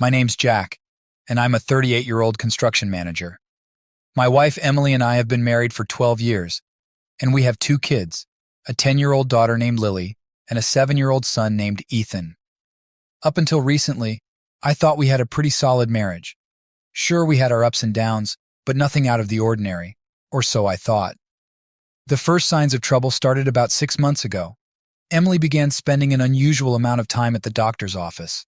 My name's Jack, and I'm a 38-year-old construction manager. My wife Emily and I have been married for 12 years, and we have two kids, a 10-year-old daughter named Lily and a 7-year-old son named Ethan. Up until recently, I thought we had a pretty solid marriage. Sure, we had our ups and downs, but nothing out of the ordinary, or so I thought. The first signs of trouble started about 6 months ago. Emily began spending an unusual amount of time at the doctor's office.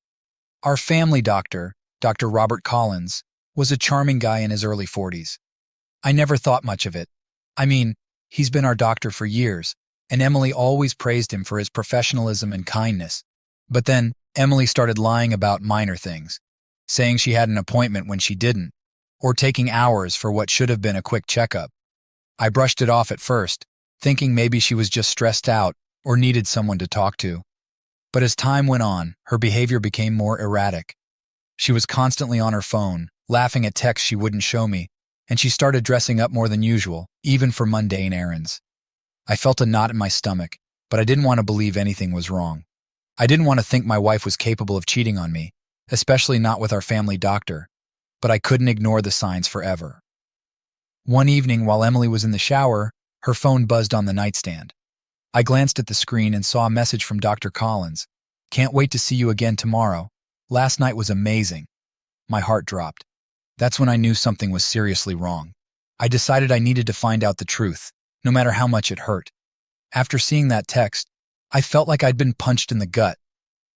Our family doctor, Dr. Robert Collins, was a charming guy in his early 40s. I never thought much of it. I mean, he's been our doctor for years, and Emily always praised him for his professionalism and kindness. But then, Emily started lying about minor things, saying she had an appointment when she didn't, or taking hours for what should have been a quick checkup. I brushed it off at first, thinking maybe she was just stressed out or needed someone to talk to. But as time went on, her behavior became more erratic. She was constantly on her phone, laughing at texts she wouldn't show me, and she started dressing up more than usual, even for mundane errands. I felt a knot in my stomach, but I didn't want to believe anything was wrong. I didn't want to think my wife was capable of cheating on me, especially not with our family doctor, but I couldn't ignore the signs forever. One evening while Emily was in the shower, her phone buzzed on the nightstand. I glanced at the screen and saw a message from Dr. Collins. "Can't wait to see you again tomorrow. Last night was amazing." My heart dropped. That's when I knew something was seriously wrong. I decided I needed to find out the truth, no matter how much it hurt. After seeing that text, I felt like I'd been punched in the gut.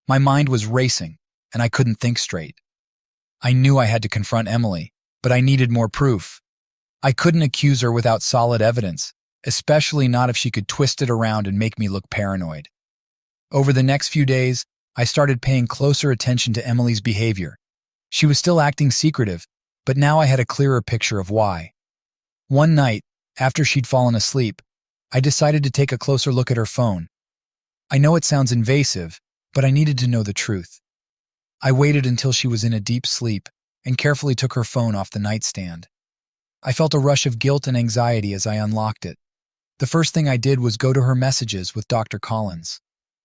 My mind was racing, and I couldn't think straight. I knew I had to confront Emily, but I needed more proof. I couldn't accuse her without solid evidence, especially not if she could twist it around and make me look paranoid. Over the next few days, I started paying closer attention to Emily's behavior. She was still acting secretive, but now I had a clearer picture of why. One night, after she'd fallen asleep, I decided to take a closer look at her phone. I know it sounds invasive, but I needed to know the truth. I waited until she was in a deep sleep and carefully took her phone off the nightstand. I felt a rush of guilt and anxiety as I unlocked it. The first thing I did was go to her messages with Dr. Collins.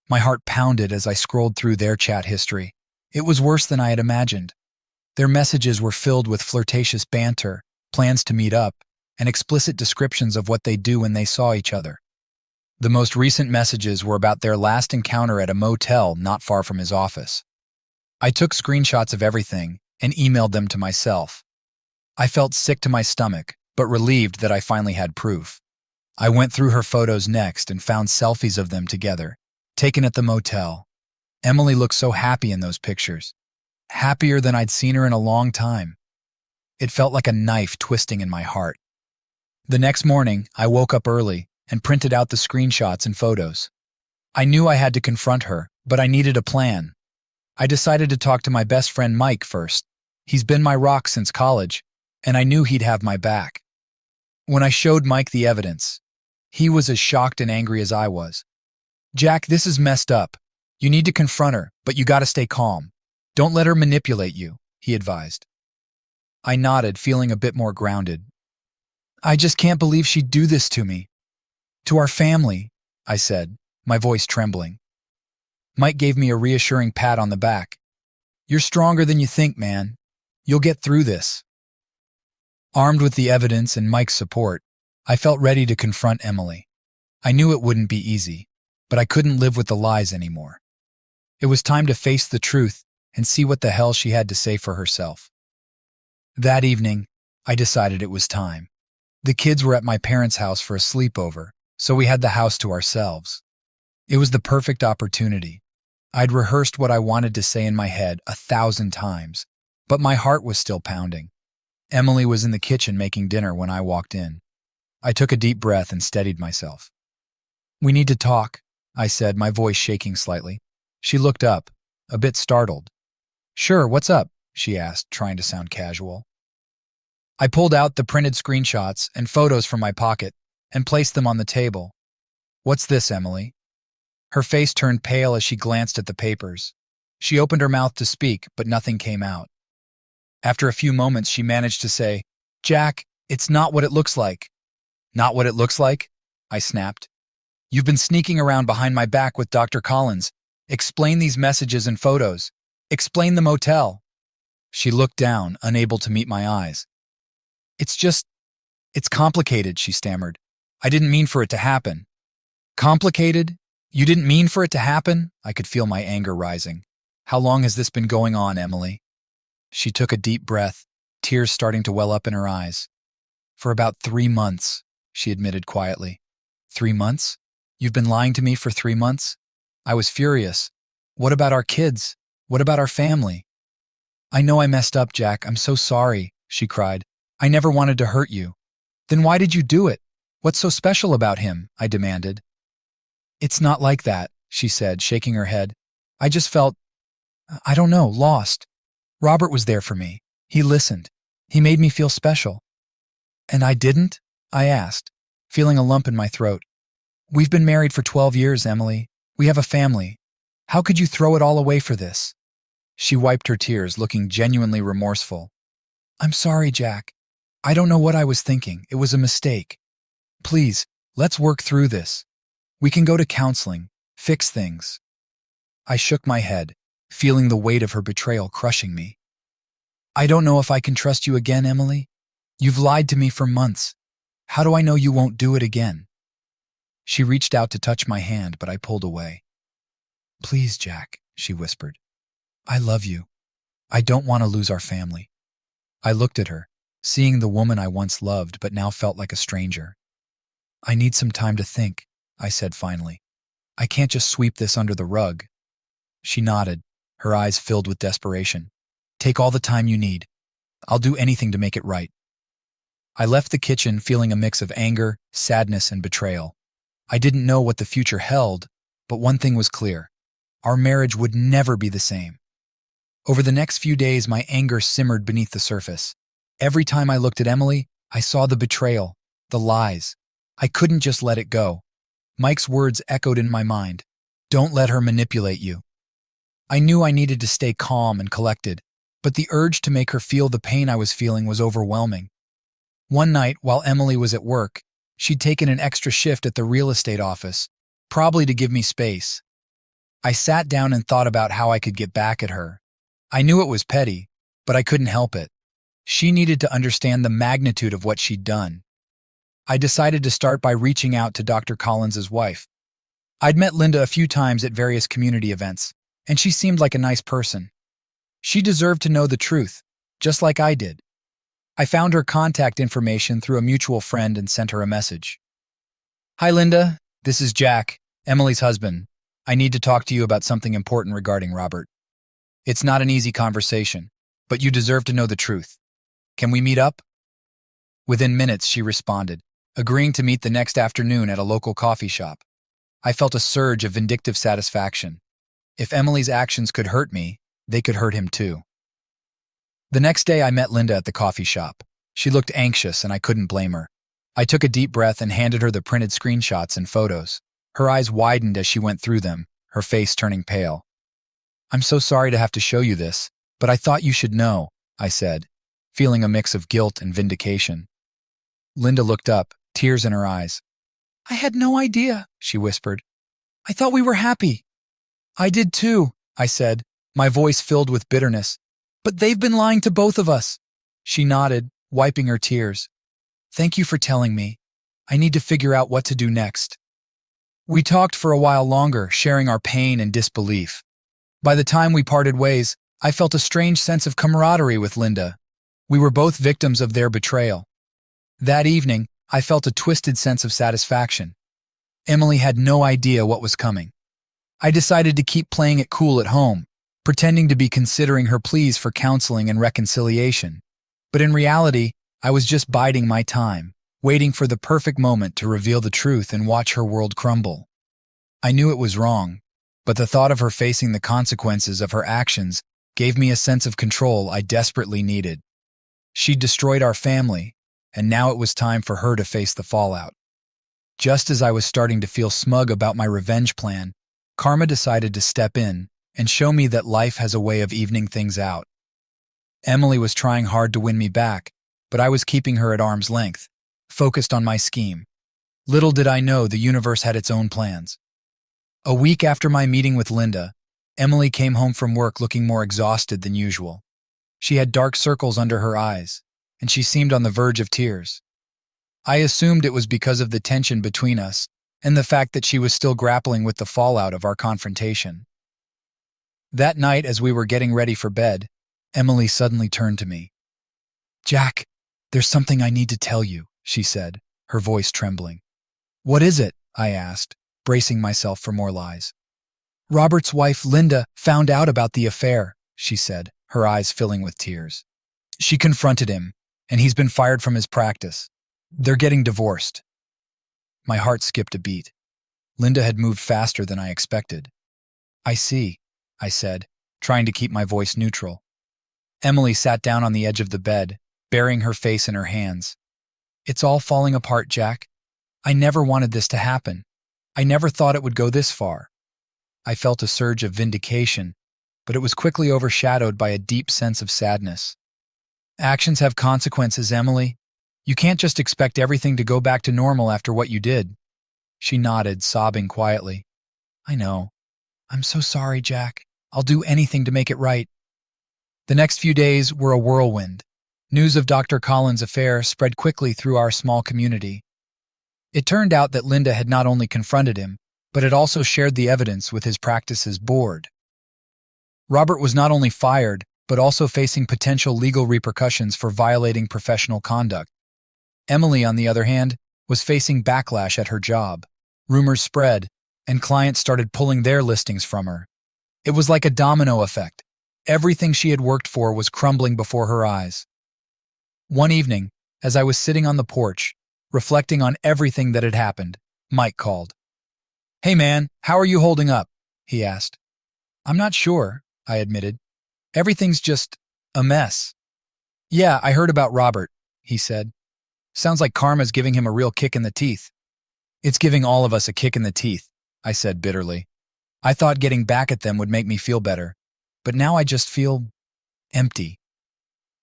My heart pounded as I scrolled through their chat history. It was worse than I had imagined. Their messages were filled with flirtatious banter, plans to meet up, and explicit descriptions of what they'd do when they saw each other. The most recent messages were about their last encounter at a motel not far from his office. I took screenshots of everything and emailed them to myself. I felt sick to my stomach, but relieved that I finally had proof. I went through her photos next and found selfies of them together, taken at the motel. Emily looked so happy in those pictures, happier than I'd seen her in a long time. It felt like a knife twisting in my heart. The next morning, I woke up early and printed out the screenshots and photos. I knew I had to confront her, but I needed a plan. I decided to talk to my best friend Mike first. He's been my rock since college, and I knew he'd have my back. When I showed Mike the evidence, he was as shocked and angry as I was. "Jack, this is messed up. You need to confront her, but you gotta stay calm. Don't let her manipulate you," he advised. I nodded, feeling a bit more grounded. "I just can't believe she'd do this to me. To our family," I said, my voice trembling. Mike gave me a reassuring pat on the back. "You're stronger than you think, man. You'll get through this." Armed with the evidence and Mike's support, I felt ready to confront Emily. I knew it wouldn't be easy, but I couldn't live with the lies anymore. It was time to face the truth and see what the hell she had to say for herself. That evening, I decided it was time. The kids were at my parents' house for a sleepover, so we had the house to ourselves. It was the perfect opportunity. I'd rehearsed what I wanted to say in my head 1,000 times, but my heart was still pounding. Emily was in the kitchen making dinner when I walked in. I took a deep breath and steadied myself. "We need to talk," I said, my voice shaking slightly. She looked up, a bit startled. "Sure, what's up?" she asked, trying to sound casual. I pulled out the printed screenshots and photos from my pocket and placed them on the table. "What's this, Emily?" Her face turned pale as she glanced at the papers. She opened her mouth to speak, but nothing came out. After a few moments, she managed to say, "Jack, it's not what it looks like." "Not what it looks like?" I snapped. "You've been sneaking around behind my back with Dr. Collins. Explain these messages and photos. Explain the motel." She looked down, unable to meet my eyes. It's complicated, she stammered. I didn't mean for it to happen. Complicated? You didn't mean for it to happen? I could feel my anger rising. How long has this been going on, Emily? She took a deep breath, tears starting to well up in her eyes. For about 3 months, she admitted quietly. 3 months? You've been lying to me for 3 months? I was furious. What about our kids? What about our family? I know I messed up, Jack. I'm so sorry, she cried. I never wanted to hurt you. Then why did you do it? What's so special about him? I demanded. It's not like that, she said, shaking her head. I just felt, I don't know, lost. Robert was there for me. He listened. He made me feel special. And I didn't? I asked, feeling a lump in my throat. We've been married for 12 years, Emily. We have a family. How could you throw it all away for this? She wiped her tears, looking genuinely remorseful. I'm sorry, Jack. I don't know what I was thinking. It was a mistake. Please, let's work through this. We can go to counseling, fix things. I shook my head, feeling the weight of her betrayal crushing me. I don't know if I can trust you again, Emily. You've lied to me for months. How do I know you won't do it again? She reached out to touch my hand, but I pulled away. Please, Jack, she whispered. I love you. I don't want to lose our family. I looked at her, seeing the woman I once loved but now felt like a stranger. I need some time to think, I said finally. I can't just sweep this under the rug. She nodded, her eyes filled with desperation. Take all the time you need. I'll do anything to make it right. I left the kitchen feeling a mix of anger, sadness, and betrayal. I didn't know what the future held, but one thing was clear. Our marriage would never be the same. Over the next few days, my anger simmered beneath the surface. Every time I looked at Emily, I saw the betrayal, the lies. I couldn't just let it go. Mike's words echoed in my mind. Don't let her manipulate you. I knew I needed to stay calm and collected, but the urge to make her feel the pain I was feeling was overwhelming. One night, while Emily was at work, she'd taken an extra shift at the real estate office, probably to give me space. I sat down and thought about how I could get back at her. I knew it was petty, but I couldn't help it. She needed to understand the magnitude of what she'd done. I decided to start by reaching out to Dr. Collins's wife. I'd met Linda a few times at various community events, and she seemed like a nice person. She deserved to know the truth, just like I did. I found her contact information through a mutual friend and sent her a message. Hi, Linda. This is Jack, Emily's husband. I need to talk to you about something important regarding Robert. It's not an easy conversation, but you deserve to know the truth. Can we meet up? Within minutes, she responded, agreeing to meet the next afternoon at a local coffee shop. I felt a surge of vindictive satisfaction. If Emily's actions could hurt me, they could hurt him too. The next day, I met Linda at the coffee shop. She looked anxious, and I couldn't blame her. I took a deep breath and handed her the printed screenshots and photos. Her eyes widened as she went through them, her face turning pale. I'm so sorry to have to show you this, but I thought you should know, I said, feeling a mix of guilt and vindication. Linda looked up, tears in her eyes. I had no idea, she whispered. I thought we were happy. I did too, I said, my voice filled with bitterness. But they've been lying to both of us. She nodded, wiping her tears. Thank you for telling me. I need to figure out what to do next. We talked for a while longer, sharing our pain and disbelief. By the time we parted ways, I felt a strange sense of camaraderie with Linda. We were both victims of their betrayal. That evening, I felt a twisted sense of satisfaction. Emily had no idea what was coming. I decided to keep playing it cool at home, pretending to be considering her pleas for counseling and reconciliation. But in reality, I was just biding my time, waiting for the perfect moment to reveal the truth and watch her world crumble. I knew it was wrong, but the thought of her facing the consequences of her actions gave me a sense of control I desperately needed. She'd destroyed our family, and now it was time for her to face the fallout. Just as I was starting to feel smug about my revenge plan, Karma decided to step in and show me that life has a way of evening things out. Emily was trying hard to win me back, but I was keeping her at arm's length, focused on my scheme. Little did I know the universe had its own plans. A week after my meeting with Linda, Emily came home from work looking more exhausted than usual. She had dark circles under her eyes, and she seemed on the verge of tears. I assumed it was because of the tension between us and the fact that she was still grappling with the fallout of our confrontation. That night, as we were getting ready for bed, Emily suddenly turned to me. "Jack, there's something I need to tell you," she said, her voice trembling. "What is it?" I asked, bracing myself for more lies. "Robert's wife, Linda, found out about the affair," she said, her eyes filling with tears. "She confronted him, and he's been fired from his practice. They're getting divorced." My heart skipped a beat. Linda had moved faster than I expected. "I see," I said, trying to keep my voice neutral. Emily sat down on the edge of the bed, burying her face in her hands. "It's all falling apart, Jack. I never wanted this to happen. I never thought it would go this far." I felt a surge of vindication, but it was quickly overshadowed by a deep sense of sadness. "Actions have consequences, Emily. You can't just expect everything to go back to normal after what you did." She nodded, sobbing quietly. "I know. I'm so sorry, Jack. I'll do anything to make it right." The next few days were a whirlwind. News of Dr. Collins' affair spread quickly through our small community. It turned out that Linda had not only confronted him, but had also shared the evidence with his practice's board. Robert was not only fired, but also facing potential legal repercussions for violating professional conduct. Emily, on the other hand, was facing backlash at her job. Rumors spread, and clients started pulling their listings from her. It was like a domino effect. Everything she had worked for was crumbling before her eyes. One evening, as I was sitting on the porch, reflecting on everything that had happened, Mike called. "Hey man, how are you holding up?" he asked. "I'm not sure," I admitted. "Everything's just a mess." "Yeah, I heard about Robert," he said. "Sounds like karma's giving him a real kick in the teeth." "It's giving all of us a kick in the teeth," I said bitterly. "I thought getting back at them would make me feel better, but now I just feel empty."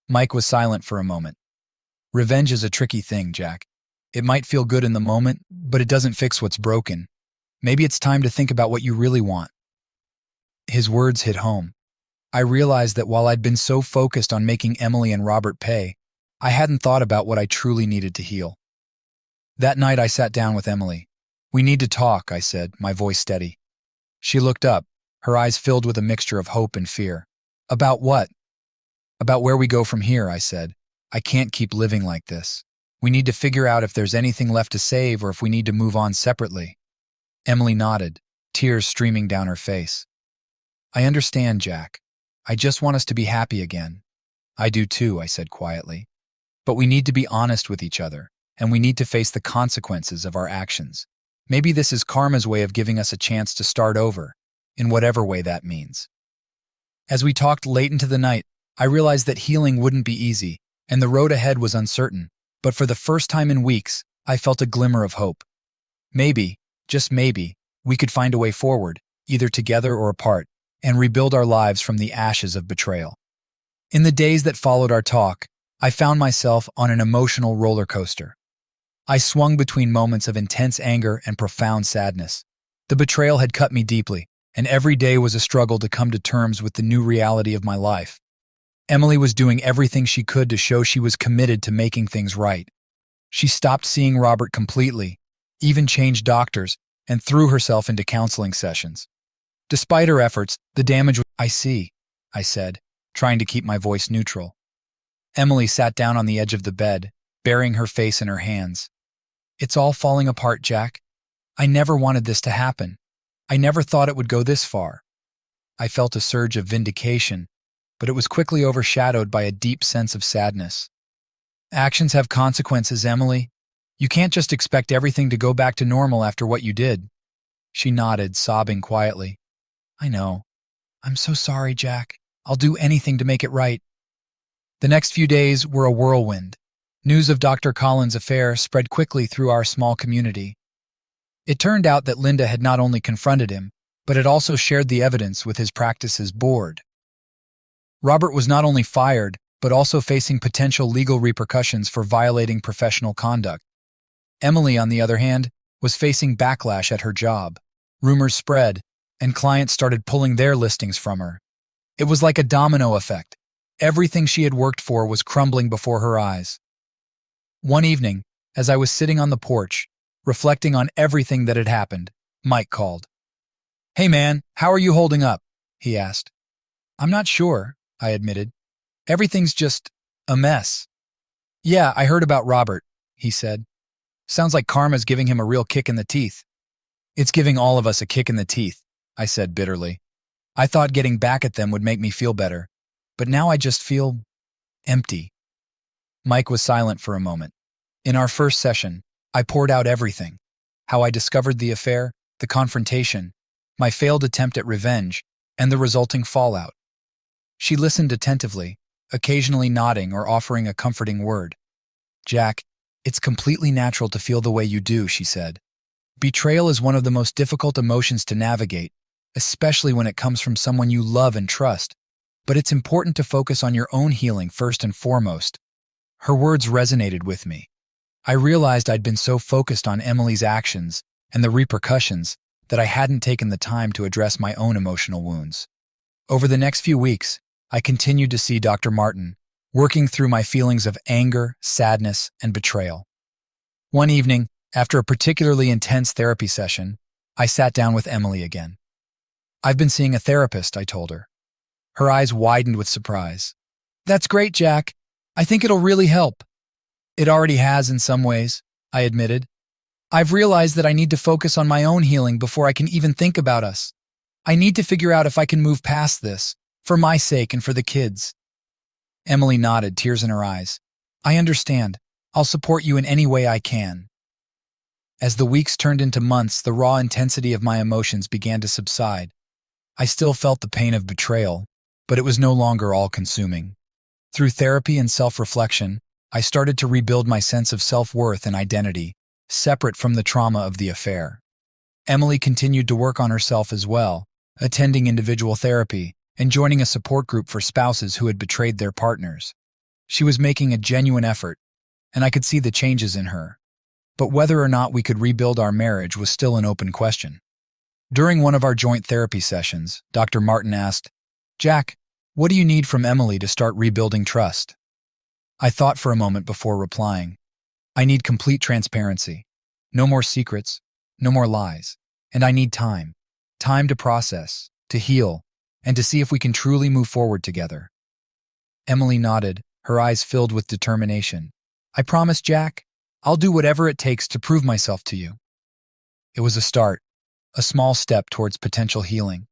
Mike was silent for a moment. "Revenge is a tricky thing, Jack. It might feel good in the moment, but it doesn't fix what's broken. Maybe it's time to think about what you really want." His words hit home. I realized that while I'd been so focused on making Emily and Robert pay, I hadn't thought about what I truly needed to heal. That night I sat down with Emily. "We need to talk," I said, my voice steady. She looked up, her eyes filled with a mixture of hope and fear. "About what?" "About where we go from here," I said. "I can't keep living like this. We need to figure out if there's anything left to save or if we need to move on separately." Emily nodded, tears streaming down her face. "I understand, Jack. I just want us to be happy again." "I do too," I said quietly. "But we need to be honest with each other, and we need to face the consequences of our actions. Maybe this is karma's way of giving us a chance to start over, in whatever way that means." As we talked late into the night, I realized that healing wouldn't be easy, and the road ahead was uncertain, but for the first time in weeks, I felt a glimmer of hope. Maybe, just maybe, we could find a way forward, either together or apart, and rebuild our lives from the ashes of betrayal. In the days that followed our talk, I found myself on an emotional roller coaster. I swung between moments of intense anger and profound sadness. The betrayal had cut me deeply, and every day was a struggle to come to terms with the new reality of my life. Emily was doing everything she could to show she was committed to making things right. She stopped seeing Robert completely, even changed doctors, and threw herself into counseling sessions. Despite her efforts, the damage was— "I see," I said, trying to keep my voice neutral. Emily sat down on the edge of the bed, burying her face in her hands. "It's all falling apart, Jack. I never wanted this to happen. I never thought it would go this far." I felt a surge of vindication, but it was quickly overshadowed by a deep sense of sadness. "Actions have consequences, Emily. You can't just expect everything to go back to normal after what you did." She nodded, sobbing quietly. "I know. I'm so sorry, Jack. I'll do anything to make it right." The next few days were a whirlwind. News of Dr. Collins' affair spread quickly through our small community. It turned out that Linda had not only confronted him, but had also shared the evidence with his practice's board. Robert was not only fired, but also facing potential legal repercussions for violating professional conduct. Emily, on the other hand, was facing backlash at her job. Rumors spread, and clients started pulling their listings from her. It was like a domino effect. Everything she had worked for was crumbling before her eyes. One evening, as I was sitting on the porch, reflecting on everything that had happened, Mike called. "Hey man, how are you holding up?" he asked. "I'm not sure," I admitted. "Everything's just a mess." "Yeah, I heard about Robert," he said. "Sounds like karma's giving him a real kick in the teeth." "It's giving all of us a kick in the teeth," I said bitterly. I thought getting back at them would make me feel better, but now I just feel empty. Mike was silent for a moment. In our first session, I poured out everything: how I discovered the affair, the confrontation, my failed attempt at revenge, and the resulting fallout. She listened attentively, occasionally nodding or offering a comforting word. "Jack, it's completely natural to feel the way you do," she said. "Betrayal is one of the most difficult emotions to navigate, especially when it comes from someone you love and trust. But it's important to focus on your own healing first and foremost." Her words resonated with me. I realized I'd been so focused on Emily's actions and the repercussions that I hadn't taken the time to address my own emotional wounds. Over the next few weeks, I continued to see Dr. Martin, working through my feelings of anger, sadness, and betrayal. One evening, after a particularly intense therapy session, I sat down with Emily again. "I've been seeing a therapist," I told her. Her eyes widened with surprise. "That's great, Jack. I think it'll really help." "It already has in some ways," I admitted. "I've realized that I need to focus on my own healing before I can even think about us. I need to figure out if I can move past this, for my sake and for the kids." Emily nodded, tears in her eyes. "I understand. I'll support you in any way I can." As the weeks turned into months, the raw intensity of my emotions began to subside. I still felt the pain of betrayal, but it was no longer all-consuming. Through therapy and self-reflection, I started to rebuild my sense of self-worth and identity, separate from the trauma of the affair. Emily continued to work on herself as well, attending individual therapy and joining a support group for spouses who had betrayed their partners. She was making a genuine effort, and I could see the changes in her. But whether or not we could rebuild our marriage was still an open question. During one of our joint therapy sessions, Dr. Martin asked, "Jack, what do you need from Emily to start rebuilding trust?" I thought for a moment before replying. "I need complete transparency. No more secrets, no more lies. And I need time. Time to process, to heal, and to see if we can truly move forward together." Emily nodded, her eyes filled with determination. "I promise, Jack. I'll do whatever it takes to prove myself to you." It was a start, a small step towards potential healing.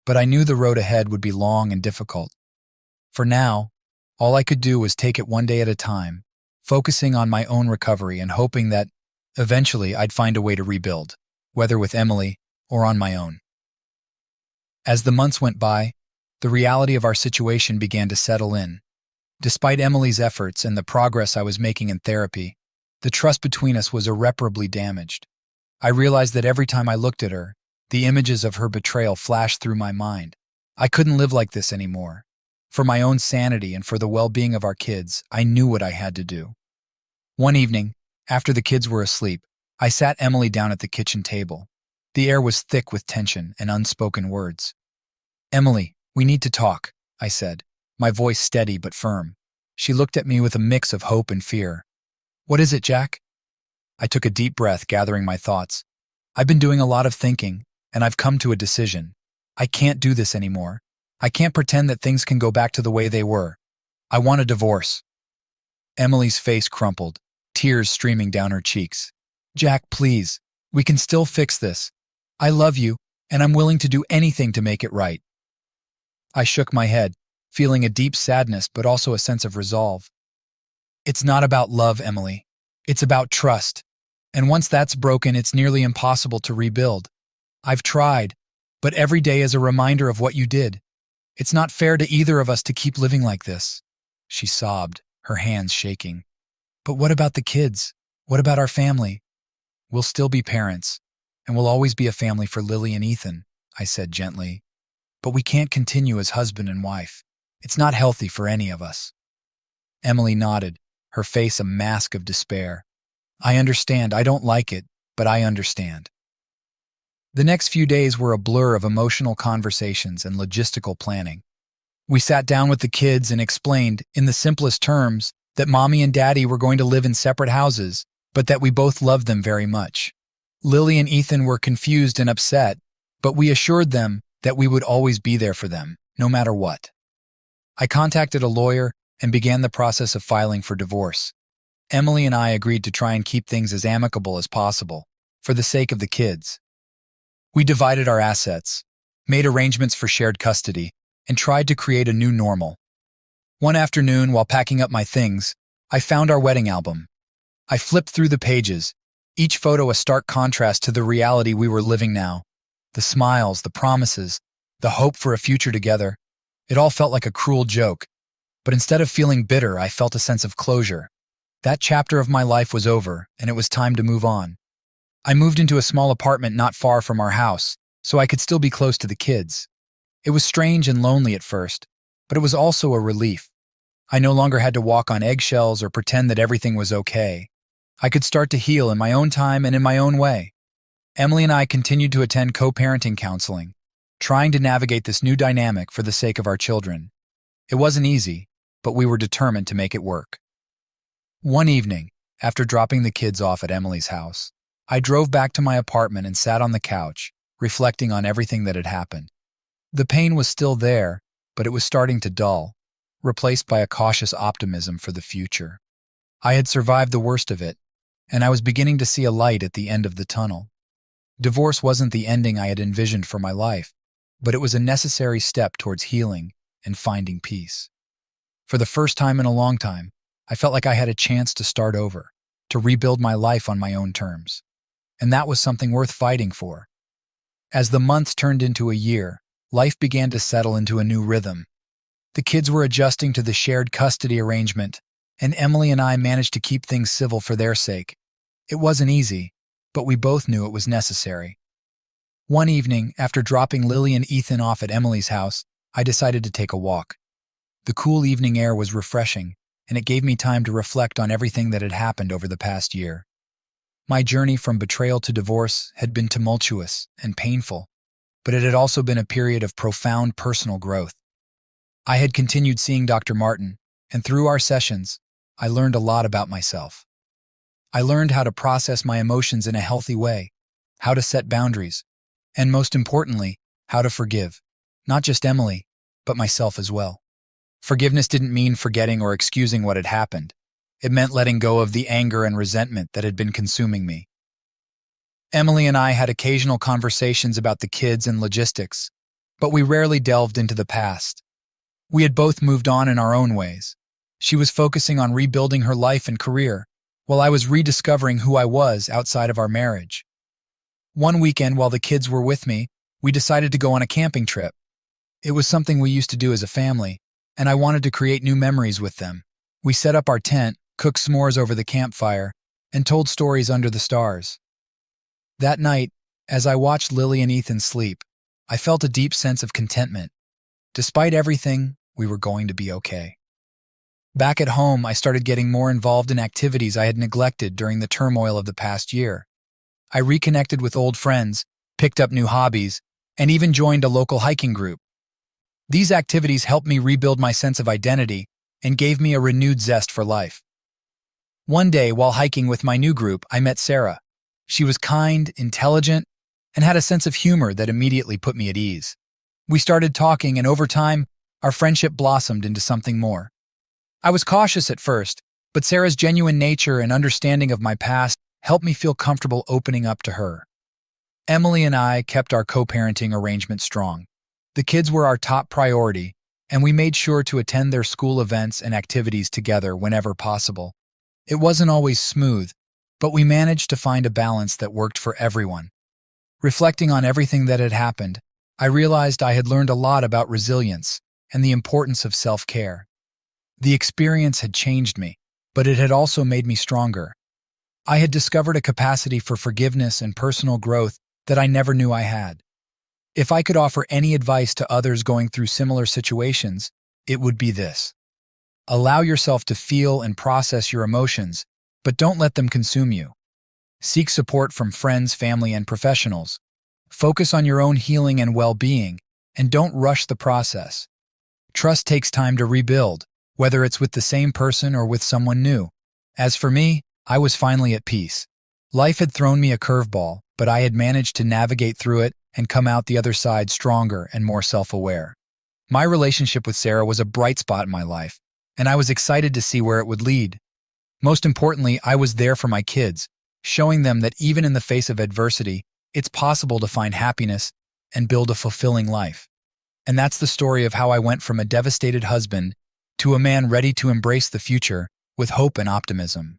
But I knew the road ahead would be long and difficult. For now, all I could do was take it one day at a time, focusing on my own recovery and hoping that, eventually, I'd find a way to rebuild, whether with Emily or on my own. As the months went by, the reality of our situation began to settle in. Despite Emily's efforts and the progress I was making in therapy, the trust between us was irreparably damaged. I realized that every time I looked at her, the images of her betrayal flashed through my mind. I couldn't live like this anymore. For my own sanity and for the well-being of our kids, I knew what I had to do. One evening, after the kids were asleep, I sat Emily down at the kitchen table. The air was thick with tension and unspoken words. "Emily, we need to talk," I said, my voice steady but firm. She looked at me with a mix of hope and fear. "What is it, Jack?" I took a deep breath, gathering my thoughts. "I've been doing a lot of thinking, and I've come to a decision. I can't do this anymore. I can't pretend that things can go back to the way they were. I want a divorce." Emily's face crumpled, tears streaming down her cheeks. "Jack, please. We can still fix this. I love you, and I'm willing to do anything to make it right." I shook my head, feeling a deep sadness but also a sense of resolve. "It's not about love, Emily. It's about trust. And once that's broken, it's nearly impossible to rebuild. I've tried, but every day is a reminder of what you did. It's not fair to either of us to keep living like this." She sobbed, her hands shaking. "But what about the kids? What about our family?" "We'll still be parents, and we'll always be a family for Lily and Ethan," I said gently. "But we can't continue as husband and wife. It's not healthy for any of us." Emily nodded, her face a mask of despair. "I understand. I don't like it, but I understand." The next few days were a blur of emotional conversations and logistical planning. We sat down with the kids and explained, in the simplest terms, that Mommy and Daddy were going to live in separate houses, but that we both loved them very much. Lily and Ethan were confused and upset, but we assured them that we would always be there for them, no matter what. I contacted a lawyer and began the process of filing for divorce. Emily and I agreed to try and keep things as amicable as possible, for the sake of the kids. We divided our assets, made arrangements for shared custody, and tried to create a new normal. One afternoon, while packing up my things, I found our wedding album. I flipped through the pages, each photo a stark contrast to the reality we were living now. The smiles, the promises, the hope for a future together. It all felt like a cruel joke, but instead of feeling bitter, I felt a sense of closure. That chapter of my life was over, and it was time to move on. I moved into a small apartment not far from our house, so I could still be close to the kids. It was strange and lonely at first, but it was also a relief. I no longer had to walk on eggshells or pretend that everything was okay. I could start to heal in my own time and in my own way. Emily and I continued to attend co-parenting counseling, trying to navigate this new dynamic for the sake of our children. It wasn't easy, but we were determined to make it work. One evening, after dropping the kids off at Emily's house, I drove back to my apartment and sat on the couch, reflecting on everything that had happened. The pain was still there, but it was starting to dull, replaced by a cautious optimism for the future. I had survived the worst of it, and I was beginning to see a light at the end of the tunnel. Divorce wasn't the ending I had envisioned for my life, but it was a necessary step towards healing and finding peace. For the first time in a long time, I felt like I had a chance to start over, to rebuild my life on my own terms. And that was something worth fighting for. As the months turned into a year, life began to settle into a new rhythm. The kids were adjusting to the shared custody arrangement, and Emily and I managed to keep things civil for their sake. It wasn't easy, but we both knew it was necessary. One evening, after dropping Lily and Ethan off at Emily's house, I decided to take a walk. The cool evening air was refreshing, and it gave me time to reflect on everything that had happened over the past year. My journey from betrayal to divorce had been tumultuous and painful, but it had also been a period of profound personal growth. I had continued seeing Dr. Martin, and through our sessions, I learned a lot about myself. I learned how to process my emotions in a healthy way, how to set boundaries, and most importantly, how to forgive, not just Emily, but myself as well. Forgiveness didn't mean forgetting or excusing what had happened. It meant letting go of the anger and resentment that had been consuming me. Emily and I had occasional conversations about the kids and logistics, but we rarely delved into the past. We had both moved on in our own ways. She was focusing on rebuilding her life and career, while I was rediscovering who I was outside of our marriage. One weekend, while the kids were with me, we decided to go on a camping trip. It was something we used to do as a family, and I wanted to create new memories with them. We set up our tent, cooked s'mores over the campfire, and told stories under the stars. That night, as I watched Lily and Ethan sleep, I felt a deep sense of contentment. Despite everything, we were going to be okay. Back at home, I started getting more involved in activities I had neglected during the turmoil of the past year. I reconnected with old friends, picked up new hobbies, and even joined a local hiking group. These activities helped me rebuild my sense of identity and gave me a renewed zest for life. One day, while hiking with my new group, I met Sarah. She was kind, intelligent, and had a sense of humor that immediately put me at ease. We started talking, and over time, our friendship blossomed into something more. I was cautious at first, but Sarah's genuine nature and understanding of my past helped me feel comfortable opening up to her. Emily and I kept our co-parenting arrangement strong. The kids were our top priority, and we made sure to attend their school events and activities together whenever possible. It wasn't always smooth, but we managed to find a balance that worked for everyone. Reflecting on everything that had happened, I realized I had learned a lot about resilience and the importance of self-care. The experience had changed me, but it had also made me stronger. I had discovered a capacity for forgiveness and personal growth that I never knew I had. If I could offer any advice to others going through similar situations, it would be this. Allow yourself to feel and process your emotions, but don't let them consume you. Seek support from friends, family, and professionals. Focus on your own healing and well-being, and don't rush the process. Trust takes time to rebuild, whether it's with the same person or with someone new. As for me, I was finally at peace. Life had thrown me a curveball, but I had managed to navigate through it and come out the other side stronger and more self-aware. My relationship with Sarah was a bright spot in my life, and I was excited to see where it would lead. Most importantly, I was there for my kids, showing them that even in the face of adversity, it's possible to find happiness and build a fulfilling life. And that's the story of how I went from a devastated husband to a man ready to embrace the future with hope and optimism.